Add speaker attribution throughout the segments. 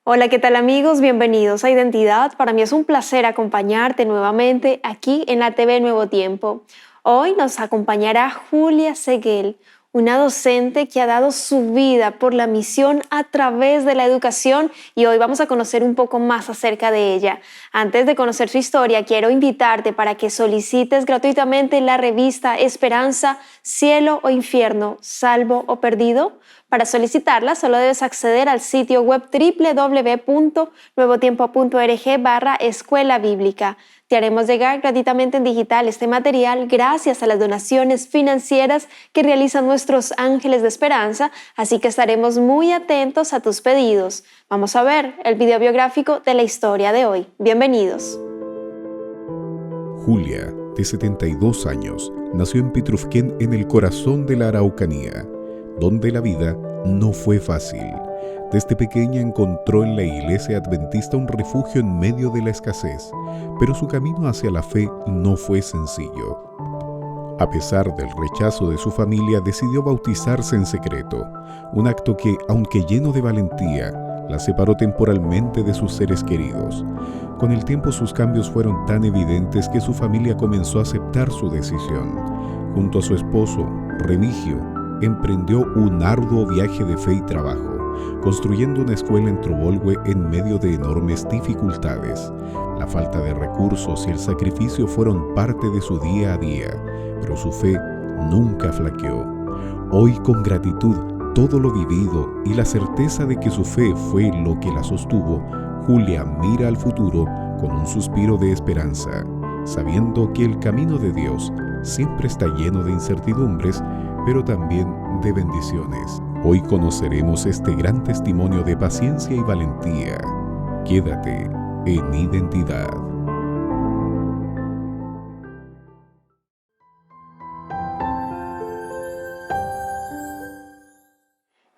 Speaker 1: Hola, ¿qué tal amigos? Bienvenidos a Identidad. Para mí es un placer acompañarte nuevamente aquí en la TV Nuevo Tiempo. Hoy nos acompañará Julia Seguel, una docente que ha dado su vida por la misión a través de la educación y hoy vamos a conocer un poco más acerca de ella. Antes de conocer su historia, quiero invitarte para que solicites gratuitamente la revista Esperanza, Cielo o Infierno, Salvo o Perdido. Para solicitarla, solo debes acceder al sitio web www.nuevotiempo.org/escuela bíblica. Te haremos llegar gratuitamente en digital este material gracias a las donaciones financieras que realizan nuestros ángeles de esperanza, así que estaremos muy atentos a tus pedidos. Vamos a ver el video biográfico de la historia de hoy. Bienvenidos.
Speaker 2: Julia, de 72 años, nació en Pitrufquén, en el corazón de la Araucanía, donde la vida no fue fácil. Desde pequeña encontró en la iglesia adventista un refugio en medio de la escasez, pero su camino hacia la fe no fue sencillo. A pesar del rechazo de su familia, decidió bautizarse en secreto, un acto que, aunque lleno de valentía, la separó temporalmente de sus seres queridos. Con el tiempo sus cambios fueron tan evidentes que su familia comenzó a aceptar su decisión. Junto a su esposo, Remigio, emprendió un arduo viaje de fe y trabajo, construyendo una escuela en Trobolhue en medio de enormes dificultades. La falta de recursos y el sacrificio fueron parte de su día a día, pero su fe nunca flaqueó. Hoy, con gratitud, todo lo vivido y la certeza de que su fe fue lo que la sostuvo, Julia mira al futuro con un suspiro de esperanza, sabiendo que el camino de Dios siempre está lleno de incertidumbres, pero también de bendiciones. Hoy conoceremos este gran testimonio de paciencia y valentía. Quédate en Identidad.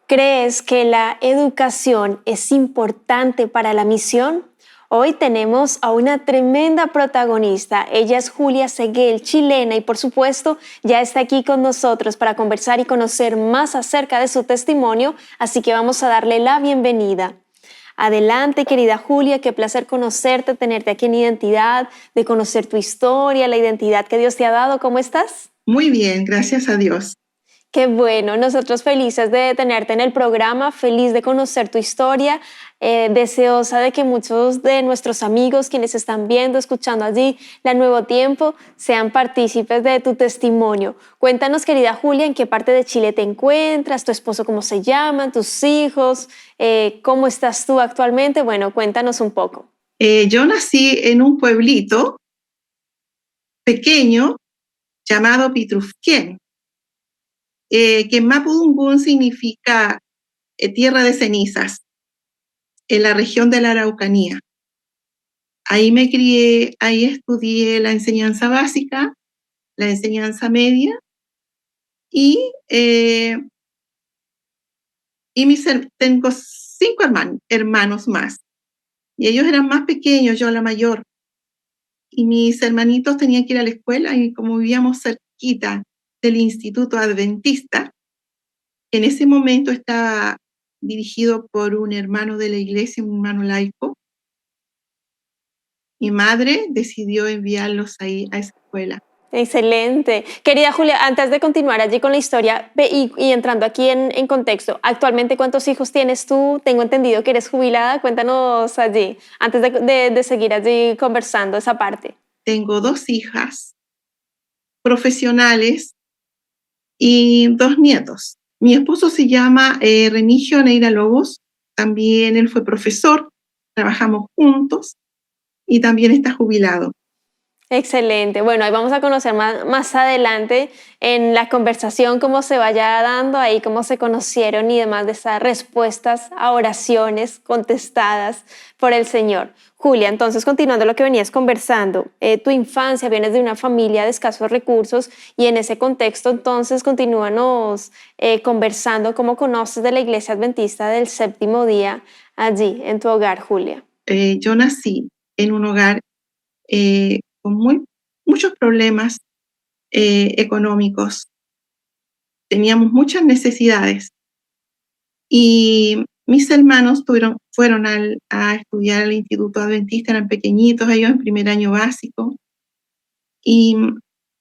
Speaker 1: ¿Crees que la educación es importante para la misión? Hoy tenemos a una tremenda protagonista. Ella es Julia Seguel, chilena, y por supuesto ya está aquí con nosotros para conversar y conocer más acerca de su testimonio, así que vamos a darle la bienvenida. Adelante, querida Julia, qué placer conocerte, tenerte aquí en Identidad, de conocer tu historia, la identidad que Dios te ha dado. ¿Cómo estás?
Speaker 3: Muy bien, gracias a Dios.
Speaker 1: Qué bueno, nosotros felices de tenerte en el programa, feliz de conocer tu historia, deseosa de que muchos de nuestros amigos, quienes están viendo, escuchando allí la Nuevo Tiempo, sean partícipes de tu testimonio. Cuéntanos, querida Julia, en qué parte de Chile te encuentras, tu esposo cómo se llama, tus hijos, cómo estás tú actualmente. Bueno, cuéntanos un poco.
Speaker 3: Yo nací en un pueblito pequeño llamado Pitrufquén, que en Mapudungún significa tierra de cenizas, en la región de la Araucanía. Ahí me crié, ahí estudié la enseñanza básica, la enseñanza media y tengo 5 hermanos más. Y ellos eran más pequeños, yo la mayor. Y mis hermanitos tenían que ir a la escuela y como vivíamos cerquita del Instituto Adventista, en ese momento estaba dirigido por un hermano de la iglesia, un hermano laico, mi madre decidió enviarlos ahí a esa escuela.
Speaker 1: Excelente. Querida Julia, antes de continuar allí con la historia y entrando aquí en contexto, actualmente ¿cuántos hijos tienes tú? Tengo entendido que eres jubilada, cuéntanos allí, antes de seguir allí conversando esa parte.
Speaker 3: Tengo 2 hijas profesionales y 2 nietos. Mi esposo se llama Remigio Neira Lobos, también él fue profesor, trabajamos juntos y también está jubilado.
Speaker 1: Excelente. Bueno, ahí vamos a conocer más adelante en la conversación cómo se vaya dando, ahí cómo se conocieron y demás de esas respuestas a oraciones contestadas por el Señor. Julia, entonces continuando lo que venías conversando, tu infancia, vienes de una familia de escasos recursos y en ese contexto entonces continúanos conversando cómo conoces de la Iglesia Adventista del Séptimo Día allí en tu hogar, Julia.
Speaker 3: Yo nací en un hogar con muchos problemas económicos. Teníamos muchas necesidades y mis hermanos fueron a estudiar al Instituto Adventista, eran pequeñitos ellos en primer año básico. Y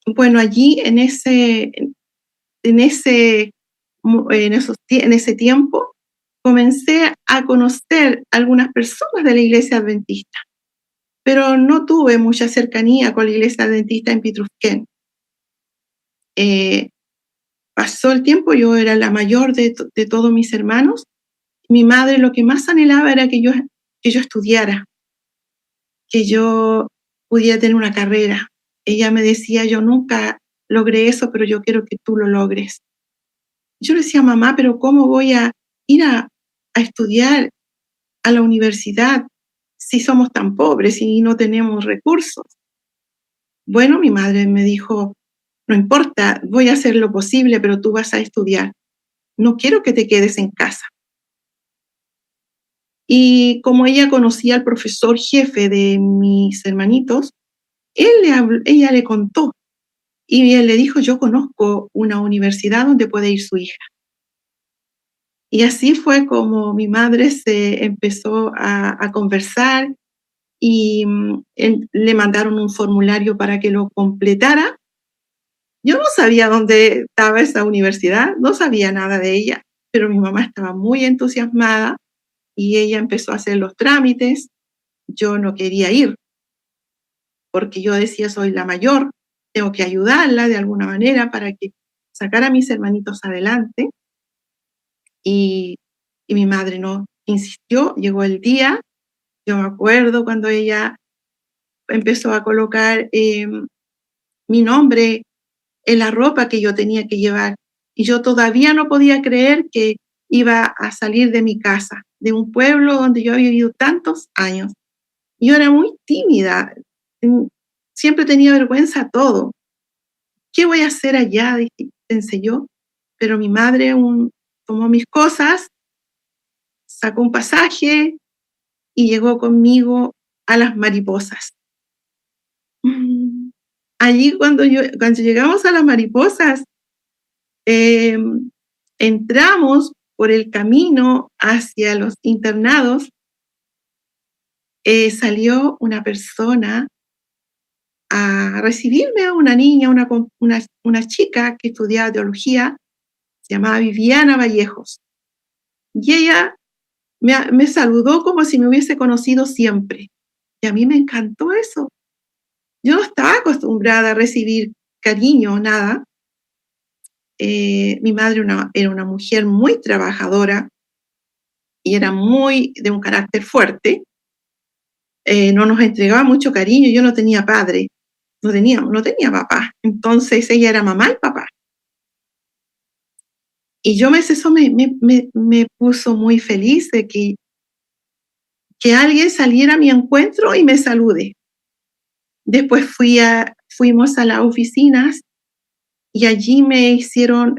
Speaker 3: bueno, allí en ese tiempo comencé a conocer algunas personas de la iglesia adventista, pero no tuve mucha cercanía con la iglesia adventista en Pitrufquén. Pasó el tiempo, yo era la mayor de todos mis hermanos. Mi madre lo que más anhelaba era que yo estudiara, que yo pudiera tener una carrera. Ella me decía, yo nunca logré eso, pero yo quiero que tú lo logres. Yo le decía, mamá, pero ¿cómo voy a ir a estudiar a la universidad si somos tan pobres y no tenemos recursos? Bueno, mi madre me dijo, no importa, voy a hacer lo posible, pero tú vas a estudiar. No quiero que te quedes en casa. Y como ella conocía al profesor jefe de mis hermanitos, ella le contó y él le dijo, yo conozco una universidad donde puede ir su hija. Y así fue como mi madre se empezó a conversar y le mandaron un formulario para que lo completara. Yo no sabía dónde estaba esa universidad, no sabía nada de ella, pero mi mamá estaba muy entusiasmada y ella empezó a hacer los trámites. Yo no quería ir porque yo decía, soy la mayor, tengo que ayudarla de alguna manera para que sacara a mis hermanitos adelante. Y mi madre no insistió, llegó el día, yo me acuerdo cuando ella empezó a colocar mi nombre en la ropa que yo tenía que llevar. Y yo todavía no podía creer que iba a salir de mi casa, de un pueblo donde yo había vivido tantos años. Yo era muy tímida, siempre tenía vergüenza a todo. ¿Qué voy a hacer allá? Pensé yo. Pero mi madre tomó mis cosas, sacó un pasaje y llegó conmigo a las Mariposas. Allí cuando llegamos a las Mariposas, entramos por el camino hacia los internados, salió una persona a recibirme, una niña, una chica que estudiaba teología, se llamaba Viviana Vallejos. Y ella me saludó como si me hubiese conocido siempre. Y a mí me encantó eso. Yo no estaba acostumbrada a recibir cariño, nada. Mi madre era una mujer muy trabajadora y era de un carácter fuerte. No nos entregaba mucho cariño. Yo no tenía padre, no tenía papá. Entonces ella era mamá y papá. Y eso me puso muy feliz de que alguien saliera a mi encuentro y me salude. Después fuimos a las oficinas y allí me hicieron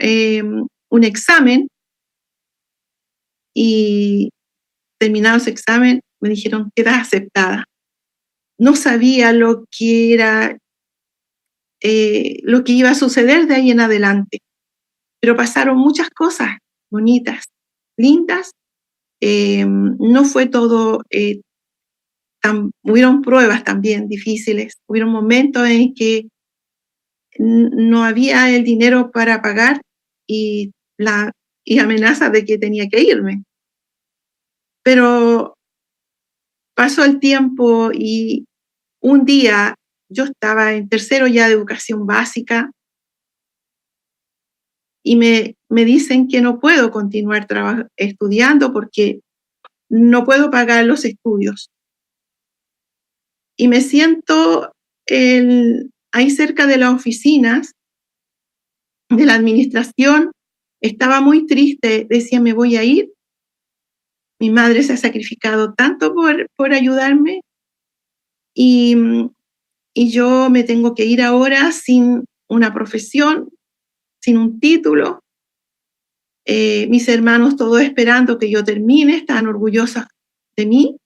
Speaker 3: un examen y terminado ese examen me dijeron, quedas aceptada. No sabía lo que era, lo que iba a suceder de ahí en adelante, pero pasaron muchas cosas bonitas, lindas. No fue todo, hubieron pruebas también difíciles, hubieron momentos en que no había el dinero para pagar y amenaza de que tenía que irme. Pero pasó el tiempo y un día yo estaba en tercero ya de educación básica y me dicen que no puedo continuar estudiando porque no puedo pagar los estudios. Y me siento ahí cerca de las oficinas de la administración, estaba muy triste, decía, me voy a ir. Mi madre se ha sacrificado tanto por ayudarme y yo me tengo que ir ahora sin una profesión, sin un título. Mis hermanos todos esperando que yo termine, están orgullosos de mí,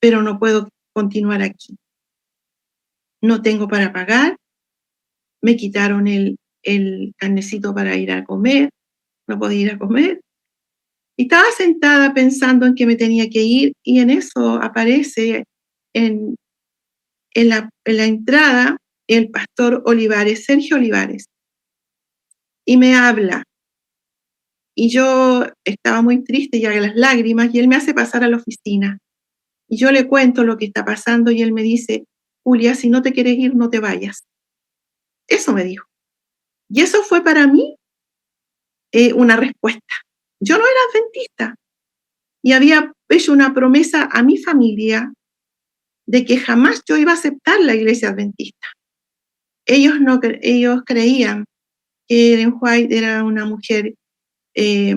Speaker 3: pero no puedo continuar aquí. No tengo para pagar, me quitaron el carnecito para ir a comer, no podía ir a comer. Y estaba sentada pensando en que me tenía que ir y en eso aparece en, en la entrada el pastor Olivares, Sergio Olivares, y me habla. Y yo estaba muy triste ya de las lágrimas y él me hace pasar a la oficina. Y yo le cuento lo que está pasando y él me dice, Julia, si no te quieres ir, no te vayas. Eso me dijo. Y eso fue para mí una respuesta. Yo no era adventista y había hecho una promesa a mi familia de que jamás yo iba a aceptar la iglesia adventista. Ellos creían que Ellen White era una mujer eh,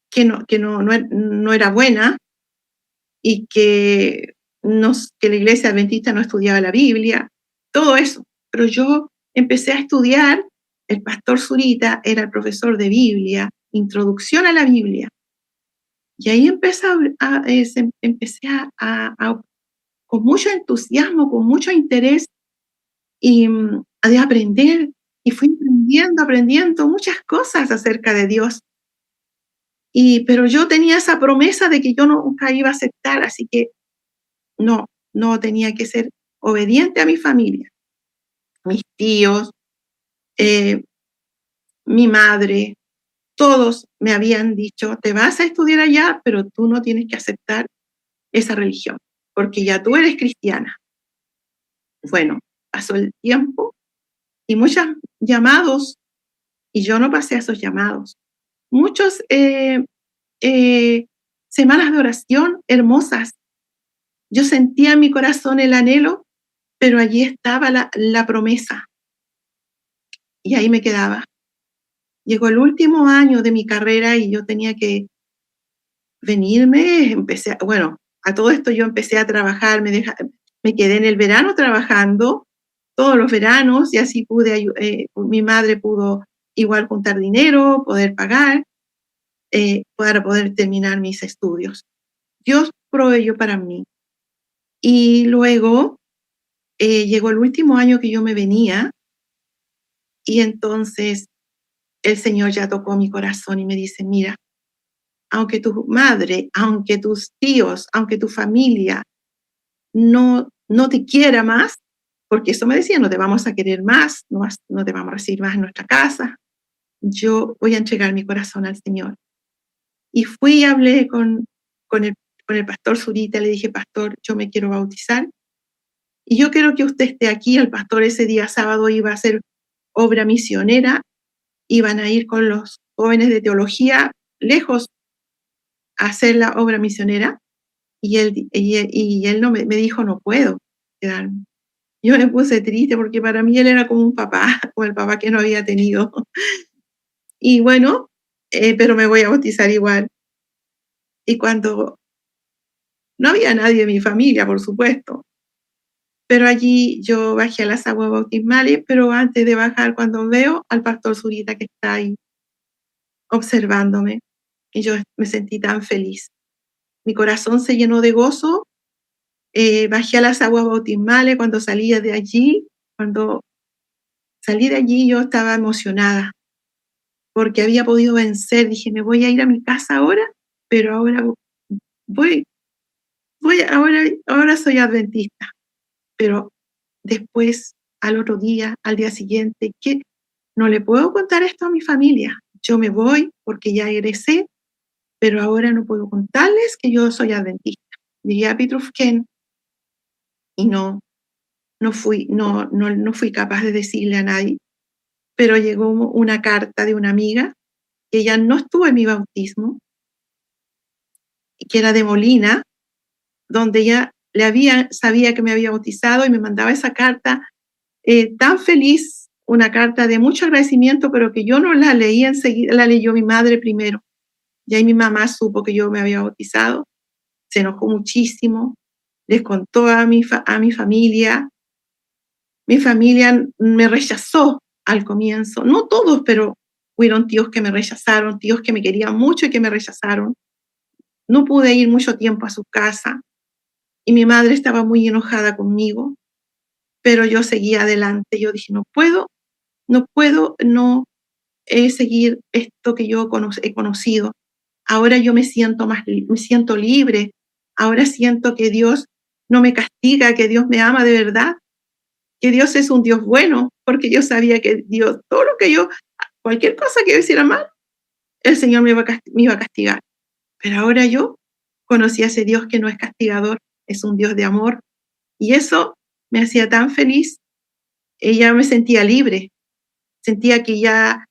Speaker 3: que no era buena y que la iglesia adventista no estudiaba la Biblia, todo eso. Pero yo empecé a estudiar, el pastor Zurita era el profesor de Biblia, introducción a la Biblia. Y ahí empecé con mucho entusiasmo, con mucho interés, y de aprender, y fui aprendiendo muchas cosas acerca de Dios. Pero yo tenía esa promesa de que yo nunca iba a aceptar, así que no tenía que ser obediente a mi familia, mis tíos, mi madre, todos me habían dicho, te vas a estudiar allá, pero tú no tienes que aceptar esa religión, porque ya tú eres cristiana. Bueno, pasó el tiempo y muchos llamados, y yo no pasé a esos llamados. Muchos semanas de oración hermosas. Yo sentía en mi corazón el anhelo, pero allí estaba la promesa. Y ahí me quedaba. Llegó el último año de mi carrera y yo tenía que venirme. A todo esto yo empecé a trabajar, me quedé en el verano trabajando, todos los veranos, y así mi madre pudo igual juntar dinero, poder pagar, para poder terminar mis estudios. Dios proveyó para mí. Y luego llegó el último año que yo me venía, y entonces el Señor ya tocó mi corazón y me dice, mira, aunque tu madre, aunque tus tíos, aunque tu familia no te quiera más, porque eso me decía, no te vamos a querer más, no te vamos a recibir más en nuestra casa, yo voy a entregar mi corazón al Señor. Y fui y hablé con el pastor Zurita, le dije, pastor, yo me quiero bautizar y yo quiero que usted esté aquí. El pastor ese día sábado iba a hacer obra misionera, iban a ir con los jóvenes de teología lejos a hacer la obra misionera, y él no me dijo, no puedo quedarme. Yo me puse triste porque para mí él era como un papá, como el papá que no había tenido. Y bueno, pero me voy a bautizar igual. Y cuando no había nadie de mi familia, por supuesto, pero allí yo bajé a las aguas bautismales, pero antes de bajar, cuando veo al pastor Zurita que está ahí observándome, y yo me sentí tan feliz. Mi corazón se llenó de gozo. Bajé a las aguas bautismales. Cuando salí de allí yo estaba emocionada porque había podido vencer. Dije, me voy a ir a mi casa ahora, pero ahora soy adventista. Pero después, al otro día, al día siguiente, ¿qué? No le puedo contar esto a mi familia. Yo me voy porque ya egresé, pero ahora no puedo contarles que yo soy adventista. Llegué a Pitrufquén y no fui capaz de decirle a nadie, pero llegó una carta de una amiga que ella no estuvo en mi bautismo, que era de Molina, donde ella sabía que me había bautizado y me mandaba esa carta tan feliz, una carta de mucho agradecimiento, pero que yo no la leí enseguida, la leyó mi madre primero. Y ahí mi mamá supo que yo me había bautizado, se enojó muchísimo, les contó a mi familia. Mi familia me rechazó al comienzo, no todos, pero hubieron tíos que me rechazaron, tíos que me querían mucho y que me rechazaron. No pude ir mucho tiempo a su casa y mi madre estaba muy enojada conmigo, pero yo seguía adelante. Yo dije, no puedo seguir esto que yo he conocido. Ahora yo me siento libre. Ahora siento que Dios no me castiga, que Dios me ama de verdad, que Dios es un Dios bueno, porque yo sabía que Dios, todo lo que yo, cualquier cosa que yo hiciera mal, el Señor me iba a castigar. Pero ahora yo conocí a ese Dios que no es castigador, es un Dios de amor. Y eso me hacía tan feliz. Ella me sentía libre, sentía que ya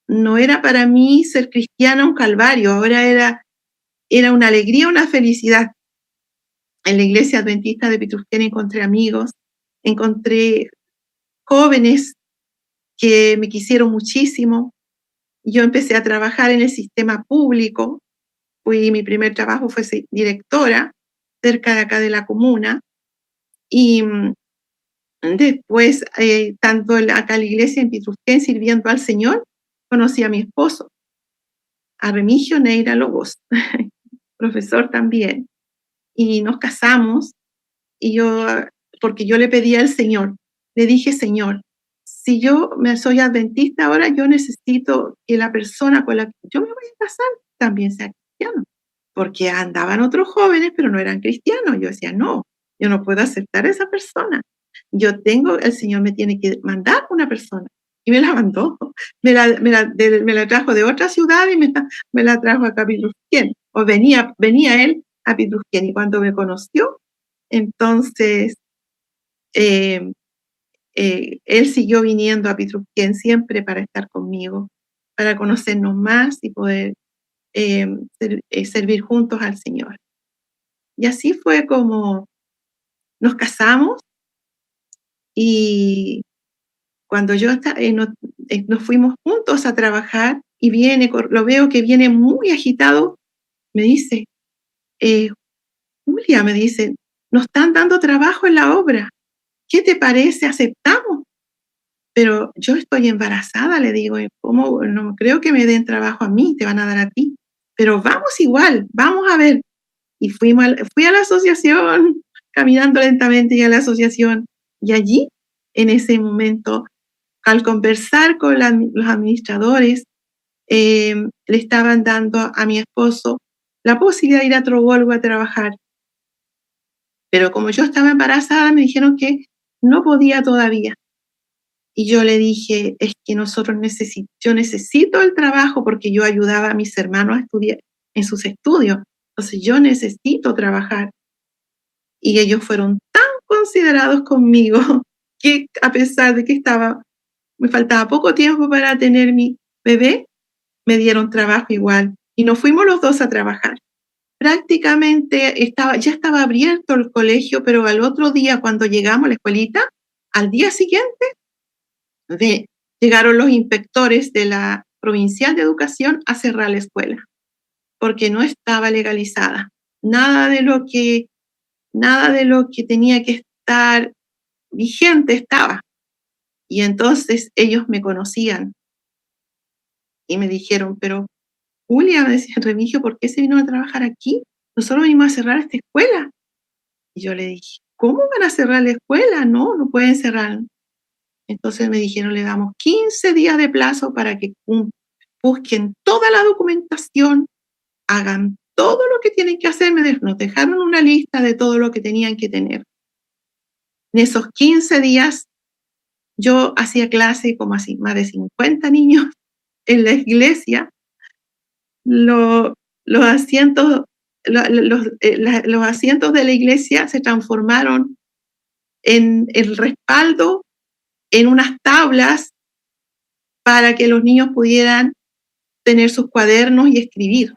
Speaker 3: no era para mí ser cristiana un calvario, ahora era una alegría, una felicidad. En la iglesia adventista de Pitrufquén encontré amigos, encontré jóvenes que me quisieron muchísimo. Yo empecé a trabajar en el sistema público, mi primer trabajo fue ser directora cerca de acá de la comuna, y después, tanto acá en la iglesia en Pitrufquén sirviendo al Señor, conocí a mi esposo, a Remigio Neira Lobos, profesor también, y nos casamos, y porque yo le pedí al Señor, le dije, Señor, si yo soy adventista ahora, yo necesito que la persona con la que yo me voy a casar también sea cristiano, porque andaban otros jóvenes, pero no eran cristianos. Yo decía, no, yo no puedo aceptar a esa persona. El Señor me tiene que mandar una persona. Y me la mandó, me la trajo de otra ciudad y me la trajo a Pitrufquén. O venía él a Pitrufquén, y cuando me conoció, entonces él siguió viniendo a Pitrufquén siempre para estar conmigo, para conocernos más y poder servir juntos al Señor. Y así fue como nos casamos, y cuando nos fuimos juntos a trabajar, y lo veo que viene muy agitado, me dice, Julia, me dice, nos están dando trabajo en la obra, ¿qué te parece? ¿Aceptamos? Pero yo estoy embarazada, le digo, ¿cómo? No creo que me den trabajo a mí, te van a dar a ti, pero vamos igual, vamos a ver. Y fui a la asociación, caminando lentamente, y a la asociación, y allí, en ese momento, al conversar con los administradores, le estaban dando a mi esposo la posibilidad de ir a Trobolgo a trabajar. Pero como yo estaba embarazada, me dijeron que no podía todavía. Y yo le dije, es que yo necesito el trabajo, porque yo ayudaba a mis hermanos a estudiar en sus estudios. Entonces yo necesito trabajar. Y ellos fueron tan considerados conmigo que, a pesar de que me faltaba poco tiempo para tener mi bebé, me dieron trabajo igual. Y nos fuimos los dos a trabajar. Prácticamente ya estaba abierto el colegio, pero al otro día, cuando llegamos a la escuelita, al día siguiente, llegaron los inspectores de la Provincial de Educación a cerrar la escuela, porque no estaba legalizada. Nada de lo que tenía que estar vigente estaba. Y entonces ellos me conocían y me dijeron, pero Julia, me decía Remigio, ¿por qué se vino a trabajar aquí? Nosotros venimos a cerrar esta escuela. Y yo le dije, ¿cómo van a cerrar la escuela? No, no pueden cerrar. Entonces me dijeron, le damos 15 días de plazo para que busquen toda la documentación, hagan todo lo que tienen que hacer. Nos dejaron una lista de todo lo que tenían que tener. En esos 15 días, yo hacía clase como así, más de 50 niños en la iglesia. Los asientos de la iglesia se transformaron en el respaldo, en unas tablas, para que los niños pudieran tener sus cuadernos y escribir.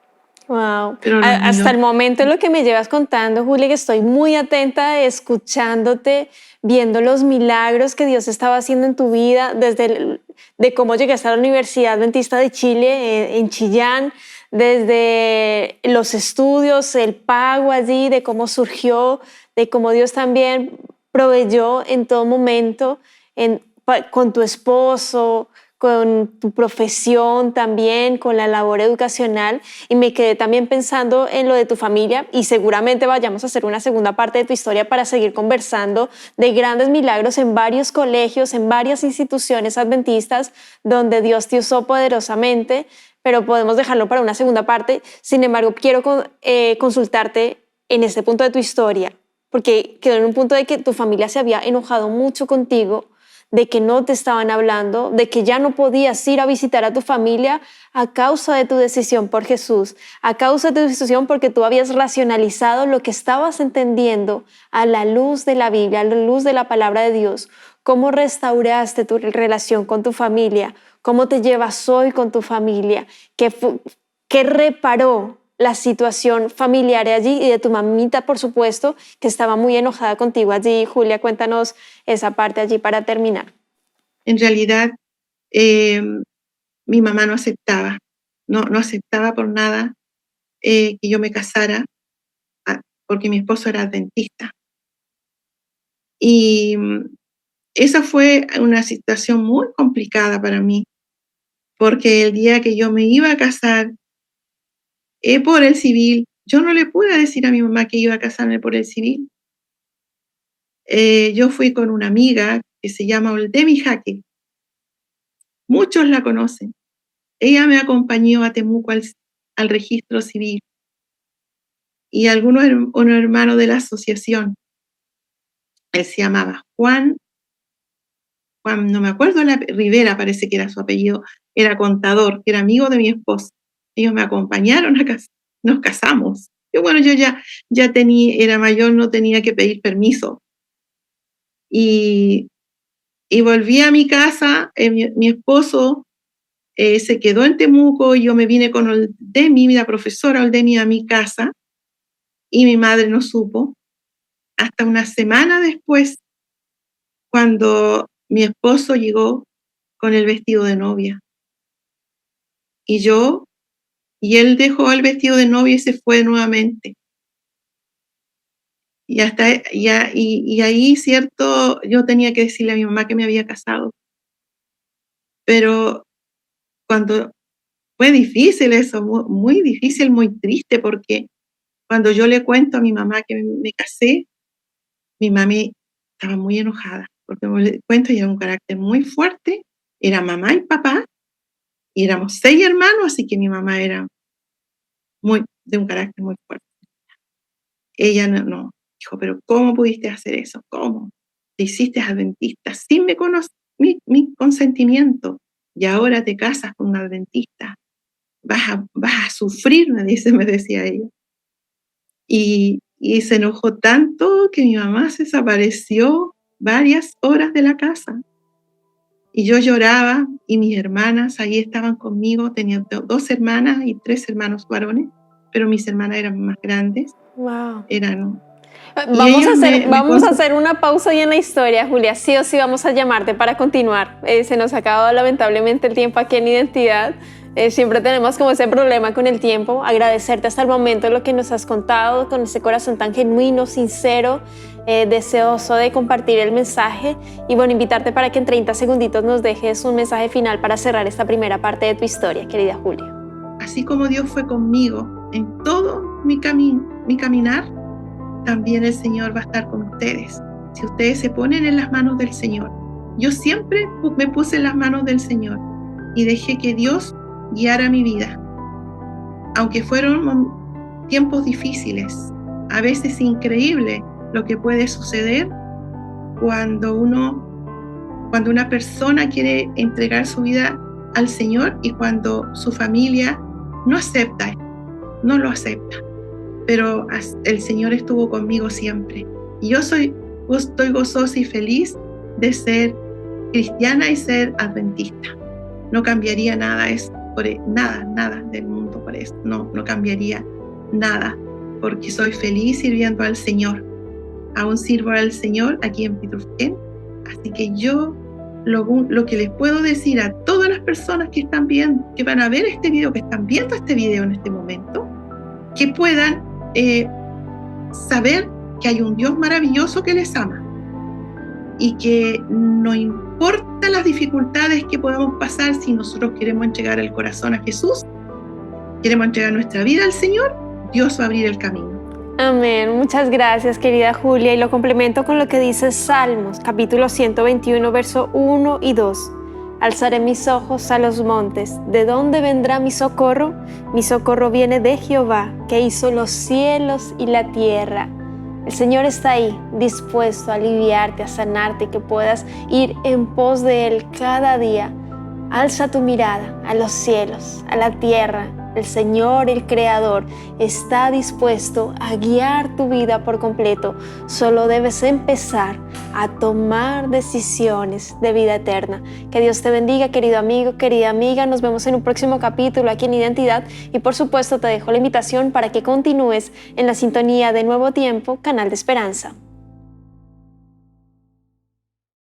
Speaker 1: Wow. Hasta el momento, lo que me llevas contando, Julia, que estoy muy atenta, escuchándote, viendo los milagros que Dios estaba haciendo en tu vida, de cómo llegaste a la Universidad Adventista de Chile, en Chillán, desde los estudios, el pago allí, de cómo surgió, de cómo Dios también proveyó en todo momento, con tu esposo, con tu profesión también, con la labor educacional, y me quedé también pensando en lo de tu familia, y seguramente vayamos a hacer una segunda parte de tu historia para seguir conversando de grandes milagros en varios colegios, en varias instituciones adventistas donde Dios te usó poderosamente, pero podemos dejarlo para una segunda parte. Sin embargo, quiero consultarte en este punto de tu historia, porque quedó en un punto de que tu familia se había enojado mucho contigo, de que no te estaban hablando, de que ya no podías ir a visitar a tu familia a causa de tu decisión por Jesús, a causa de tu decisión porque tú habías racionalizado lo que estabas entendiendo a la luz de la Biblia, a la luz de la palabra de Dios. ¿Cómo restauraste tu relación con tu familia? ¿Cómo te llevas hoy con tu familia? ¿Qué reparó la situación familiar allí y de tu mamita, por supuesto, que estaba muy enojada contigo allí? Julia, cuéntanos esa parte allí para terminar.
Speaker 3: En realidad, mi mamá no aceptaba, no aceptaba por nada que yo me casara, porque mi esposo era adventista. Y esa fue una situación muy complicada para mí, porque el día que yo me iba a casar por el civil, yo no le pude decir a mi mamá que iba a casarme por el civil. Yo fui con una amiga que se llama Oldemi Jaque. Muchos la conocen. Ella me acompañó a Temuco al registro civil y un hermano de la asociación. Él se llamaba Juan, no me acuerdo, Rivera parece que era su apellido, era contador, que era amigo de mi esposo. Ellos me acompañaron a casar, nos casamos. Y bueno, yo ya era mayor, no tenía que pedir permiso. Y volví a mi casa, mi esposo se quedó en Temuco, y yo me vine con Oldemi, la profesora Oldemi, a mi casa, y mi madre no supo. Hasta una semana después, cuando mi esposo llegó con el vestido de novia. Y él dejó el vestido de novia y se fue nuevamente. Y ahí, cierto, yo tenía que decirle a mi mamá que me había casado. Pero cuando fue difícil eso, muy difícil, muy triste, porque cuando yo le cuento a mi mamá que me casé, mi mami estaba muy enojada, porque como le cuento, ella era un carácter muy fuerte, era mamá y papá, y éramos 6 hermanos, así que mi mamá era de un carácter muy fuerte. Ella no dijo, pero ¿cómo pudiste hacer eso? ¿Cómo? Te hiciste adventista sin mi consentimiento, y ahora te casas con un adventista. Vas a sufrir, me decía ella. Y se enojó tanto que mi mamá se desapareció varias horas de la casa. Y yo lloraba, y mis hermanas ahí estaban conmigo. Tenía 2 hermanas y 3 hermanos varones, pero mis hermanas eran más grandes.
Speaker 1: Wow.
Speaker 3: Vamos
Speaker 1: a hacer una pausa ahí en la historia, Julia. Sí o sí vamos a llamarte para continuar. Se nos ha acabado lamentablemente el tiempo aquí en Identidad. Siempre tenemos como ese problema con el tiempo. Agradecerte hasta el momento lo que nos has contado, con ese corazón tan genuino, sincero, deseoso de compartir el mensaje. Y bueno, invitarte para que en 30 segunditos nos dejes un mensaje final para cerrar esta primera parte de tu historia, querida Julia.
Speaker 3: Así como Dios fue conmigo en todo mi caminar, también el Señor va a estar con ustedes. Si ustedes se ponen en las manos del Señor. Yo siempre me puse en las manos del Señor y dejé que Dios guiara mi vida. Aunque fueron tiempos difíciles, a veces increíble lo que puede suceder cuando una persona quiere entregar su vida al Señor y cuando su familia no lo acepta. Pero el Señor estuvo conmigo siempre. Y yo estoy gozosa y feliz de ser cristiana y ser adventista. No cambiaría nada nada del mundo por eso. No cambiaría nada, porque soy feliz sirviendo al Señor. Aún sirvo al Señor aquí en Petrufquén. Así que yo lo que les puedo decir a todas las personas que están viendo, que van a ver este video, que están viendo este video en este momento, que puedan saber que hay un Dios maravilloso que les ama y que no importa las dificultades que podamos pasar, si nosotros queremos entregar el corazón a Jesús, queremos entregar nuestra vida al Señor, Dios va a abrir el camino.
Speaker 1: Amén. Muchas gracias, querida Julia. Y lo complemento con lo que dice Salmos, capítulo 121, verso 1 y 2. Alzaré mis ojos a los montes. ¿De dónde vendrá mi socorro? Mi socorro viene de Jehová, que hizo los cielos y la tierra. El Señor está ahí, dispuesto a aliviarte, a sanarte, que puedas ir en pos de Él cada día. Alza tu mirada a los cielos, a la tierra. El Señor, el Creador, está dispuesto a guiar tu vida por completo. Solo debes empezar a tomar decisiones de vida eterna. Que Dios te bendiga, querido amigo, querida amiga. Nos vemos en un próximo capítulo aquí en Identidad. Y por supuesto te dejo la invitación para que continúes en la sintonía de Nuevo Tiempo, Canal de Esperanza.